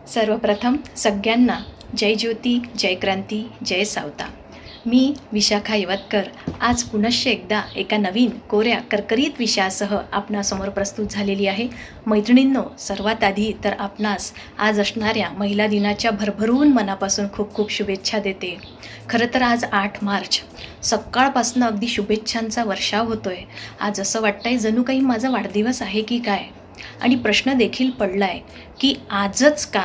सर्वप्रथम सगळ्यांना जय ज्योती, जय क्रांती, जय सावता. मी विशाखा यवतकर आज पुनश्च एकदा एका नवीन कोऱ्या करकरीत विषयासह आपणासमोर प्रस्तुत झालेली आहे. मैत्रिणींनो, सर्वात आधी तर आपणास आज असणाऱ्या महिला दिनाच्या भरभरून मनापासून खूप खूप शुभेच्छा देते. खरं तर आज 8 मार्च सकाळपासून अगदी शुभेच्छांचा वर्षाव होतोय. आज असं वाटतंय जणू काही माझा वाढदिवस आहे की काय. आणि प्रश्न देखील पडलाय की आजच का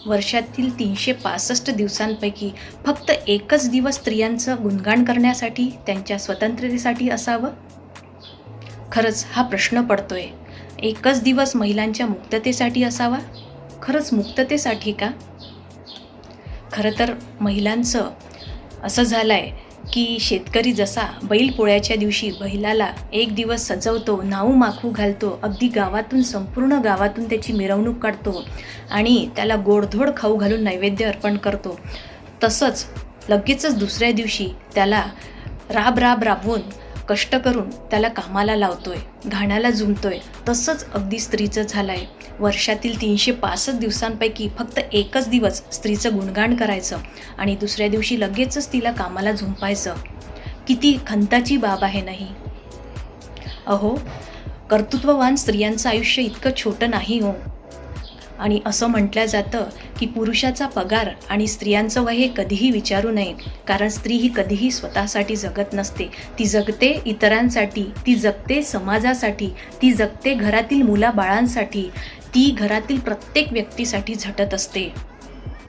वर्षातील 365 दिवसांपैकी फक्त एकच दिवस स्त्रियांचं गुणगान करण्यासाठी, त्यांच्या स्वतंत्रतेसाठी असावं. खरंच हा प्रश्न पडतोय. एकच दिवस महिलांच्या मुक्ततेसाठी असावा. खरंच मुक्ततेसाठी का? खरं तर महिलांचं असं झालंय की शेतकरी जसा बैलपोळ्याच्या दिवशी बैलाला एक दिवस सजवतो, नाऊ माखू घालतो, अगदी गावातून संपूर्ण गावातून त्याची मिरवणूक काढतो आणि त्याला गोडधोड खाऊ घालून नैवेद्य अर्पण करतो, तसंच लगेचच दुसऱ्या दिवशी त्याला राबवून कष्ट करून त्याला कामाला लावतोय, घाण्याला झुंबतोय. तसंच अगदी स्त्रीचं झालं आहे. वर्षातील 365 दिवसांपैकी फक्त एकच दिवस स्त्रीचं गुणगान करायचं आणि दुसऱ्या दिवशी लगेचच तिला कामाला झुंपायचं. किती खंताची बाब आहे नाही. अहो, कर्तृत्ववान स्त्रियांचं आयुष्य इतकं छोटं नाही हो. आणि असं म्हटलं जातं की पुरुषाचा पगार आणि स्त्रियांचं वय हे कधीही विचारू नये, कारण स्त्री ही कधीही स्वतःसाठी जगत नसते. ती जगते इतरांसाठी, ती जगते समाजासाठी, ती जगते घरातील मुलाबाळांसाठी, ती घरातील प्रत्येक व्यक्तीसाठी झटत असते.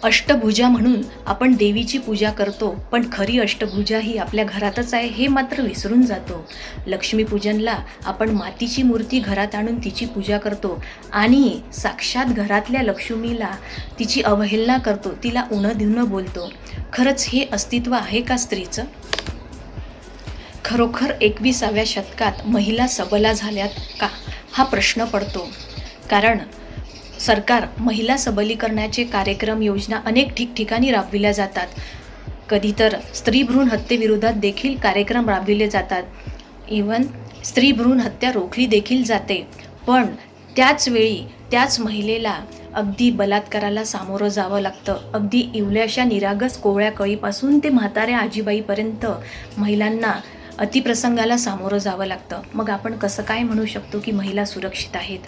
अष्टभुजा म्हणून आपण देवीची पूजा करतो, पण खरी अष्टभुजा ही आपल्या घरातच आहे हे मात्र विसरून जातो. लक्ष्मीपूजनला आपण मातीची मूर्ती घरात आणून तिची पूजा करतो आणि साक्षात घरातल्या लक्ष्मीला तिची अवहेलना करतो, तिला उणं दिवणं बोलतो. खरंच हे अस्तित्व आहे का स्त्रीचं? खरोखर 21व्या शतकात महिला सबला झाल्यात का हा प्रश्न पडतो. कारण सरकार महिला सबलीकरणाचे कार्यक्रम, योजना अनेक ठिकठिकाणी राबविल्या जातात. कधी तर स्त्री भ्रूण हत्येविरोधात देखील कार्यक्रम राबविले जातात. इव्हन स्त्री भ्रूण हत्या रोखली देखील जाते. पण त्याच वेळी त्याच महिलेला अगदी बलात्काराला सामोरं जावं लागतं. अगदी इवल्याशा निरागस कोवळ्या कळीपासून ते म्हाताऱ्या आजीबाईपर्यंत महिलांना अतिप्रसंगाला सामोरं जावं लागतं. मग आपण कसं काय म्हणू शकतो की महिला सुरक्षित आहेत?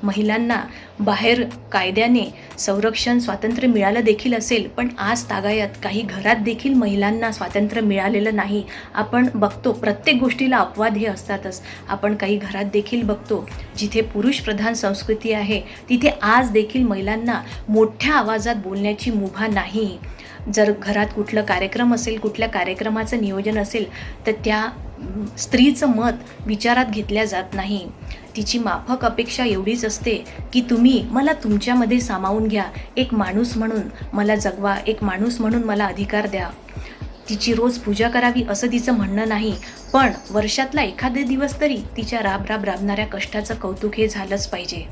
महिलांना बाहेर कायद्याने संरक्षण स्वातंत्र्य मिळालं देखील असेल, पण आज तागायत काही घरात देखील महिलांना स्वातंत्र्य मिळालेलं नाही. आपण बघतो प्रत्येक गोष्टीला अपवाद हे असतातच. आपण काही घरात देखील बघतो जिथे पुरुष प्रधान संस्कृती आहे, तिथे आज देखील महिलांना मोठ्या आवाजात बोलण्याची मुभा नाही. जर घरात कुठलं कार्यक्रम असेल, कुठल्या कार्यक्रमाचं नियोजन असेल, तर त्या स्त्रीचं मत विचारात घेतल्या जात नाही. तिची माफक अपेक्षा एवढीच असते की तुम्ही मला तुमच्यामध्ये सामावून घ्या, एक माणूस म्हणून मला जगवा, एक माणूस म्हणून मला अधिकार द्या. तिची रोज पूजा करावी असं तिचं म्हणणं नाही, पण वर्षातला एखादे दिवस तरी तिच्या राबणाऱ्या कष्टाचं कौतुक हे झालंच पाहिजे.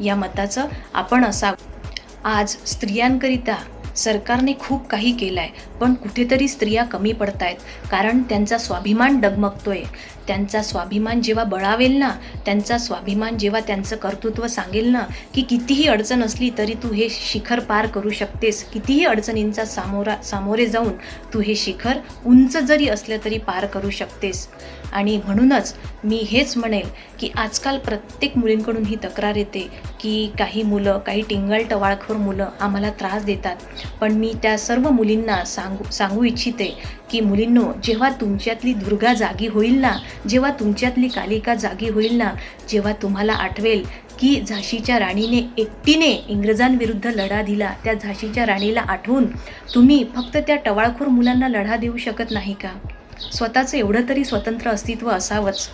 या मताचं आपण असावं. आज स्त्रियांकरिता सरकारने खूप काही केलं आहे, पण कुठेतरी स्त्रिया कमी पडत आहेत. कारण त्यांचा स्वाभिमान डगमगतोय. त्यांचा स्वाभिमान जेव्हा बळावेल ना, त्यांचा स्वाभिमान जेव्हा त्यांचं कर्तृत्व सांगेल ना की कितीही अडचण असली तरी तू हे शिखर पार करू शकतेस, कितीही अडचणींचा सामोरे जाऊन तू हे शिखर उंच जरी असलं तरी पार करू शकतेस. आणि म्हणूनच मी हेच म्हणेल की आजकाल प्रत्येक मुलींकडून ही तक्रार येते की काही मुलं, काही टिंगल टवाळखोर मुलं आम्हाला त्रास देतात. पण मी त्या सर्व मुलींना सांगू इच्छिते की मुलींनो, जेव्हा तुमच्यातली दुर्गा जागी होईल ना, जेव्हा तुमच्यातली कालिका जागी होईल ना, जेव्हा तुम्हाला आठवेल की झाशीच्या राणीने एकटीने इंग्रजांविरुद्ध लढा दिला, त्या झाशीच्या राणीला आठवून तुम्ही फक्त त्या टवाळखोर मुलांना लढा देऊ शकत नाही का? स्वतःचं एवढं तरी स्वतंत्र अस्तित्व असावंच.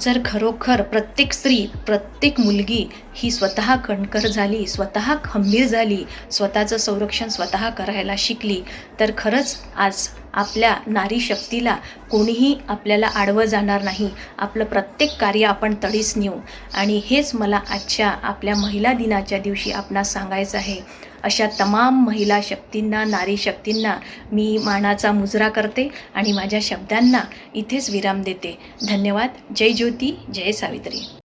जर खरोखर प्रत्येक स्त्री, प्रत्येक मुलगी ही स्वतः कणकर झाली, स्वतः खंबीर झाली, स्वतःचं संरक्षण स्वतः करायला शिकली, तर खरंच आज आपल्या नारी शक्तीला कोणीही आपल्याला आडवं जाणार नाही. आपलं प्रत्येक कार्य आपण तडीस नेऊ. आणि हेच मला आजच्या आपल्या महिला दिनाच्या दिवशी आपणास सांगायचं आहे. अशा तमाम महिला शक्तींना, नारी शक्तींना मी मानाचा मुजरा करते आणि माझ्या शब्दांना इथेच विराम देते. धन्यवाद. जय ज्योती, जय सावित्री.